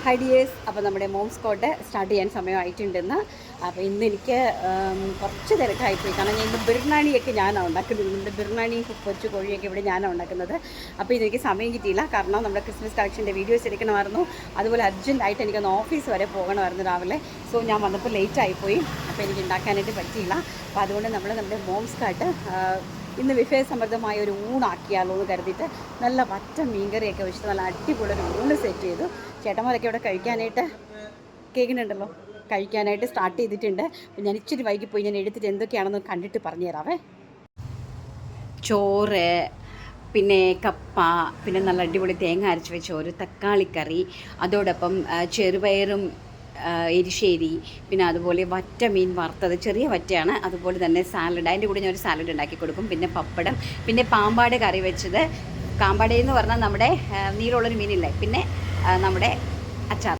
ഹൈഡിയേഴ്സ്. അപ്പോൾ നമ്മുടെ moms coat start ചെയ്യാൻ സമയമായിട്ടുണ്ടെന്ന്. അപ്പോൾ ഇന്ന് എനിക്ക് കുറച്ച് തിരക്കായിപ്പോയി. കാരണം ഞാൻ ഇന്ന് ബിരിയാണിയൊക്കെ ഞാനാണ് ഉണ്ടാക്കുന്നത്. ഇന്ന് ബിരിയാണി കൊച്ചു കോഴിയൊക്കെ ഇവിടെ ഞാനാണ് ഉണ്ടാക്കുന്നത്. അപ്പോൾ ഇതെനിക്ക് സമയം കിട്ടിയില്ല. കാരണം നമ്മുടെ ക്രിസ്മസ് കളക്ഷൻ്റെ വീഡിയോസ് എടുക്കണമായിരുന്നു. അതുപോലെ അർജൻറ്റായിട്ട് എനിക്കൊന്ന് ഓഫീസ് വരെ പോകണമായിരുന്നു രാവിലെ. സോ ഞാൻ വന്നപ്പോൾ ലേറ്റ് ആയിപ്പോയി. അപ്പോൾ എനിക്ക് ഉണ്ടാക്കാനായിട്ട് പറ്റിയില്ല. അപ്പോൾ അതുകൊണ്ട് നമ്മുടെ മോംസ് കോട്ട് ഇന്ന് വിഭവസമൃദ്ധമായ ഒരു ഊണാക്കിയാലോ എന്ന് കരുതിയിട്ട് നല്ല വറ്റ മീൻകറിയൊക്കെ വെച്ചിട്ട് നല്ല അടിപൊളിയൊരു ഊണ് സെറ്റ് ചെയ്തു. ചേട്ടന്മാരൊക്കെ ഇവിടെ കഴിക്കാനായിട്ട് കേൾക്കുന്നുണ്ടല്ലോ, കഴിക്കാനായിട്ട് സ്റ്റാർട്ട് ചെയ്തിട്ടുണ്ട്. അപ്പം ഞാൻ ഇച്ചിരി വൈകിപ്പോയി. ഞാൻ എടുത്തിട്ട് എന്തൊക്കെയാണെന്ന് കണ്ടിട്ട് പറഞ്ഞു തരാവേ. ചോറ്, പിന്നെ കപ്പ, പിന്നെ നല്ല അടിപൊളി തേങ്ങ അരച്ച് വെച്ച ഒരു തക്കാളിക്കറി, അതോടൊപ്പം ചെറുപയറും എരിശ്ശേരി, പിന്നെ അതുപോലെ വറ്റ മീൻ വറുത്തത്, ചെറിയ വറ്റയാണ്. അതുപോലെ തന്നെ സാലഡ്, അതിൻ്റെ കൂടെ ഞാൻ ഒരു സാലഡ് ഉണ്ടാക്കി കൊടുക്കും. പിന്നെ പപ്പടം, പിന്നെ പാമ്പാട് കറി വെച്ചത്. കാമ്പാട എന്ന് പറഞ്ഞാൽ നമ്മുടെ നീളമുള്ളൊരു മീനില്ലേ. പിന്നെ നമ്മുടെ അച്ചാർ.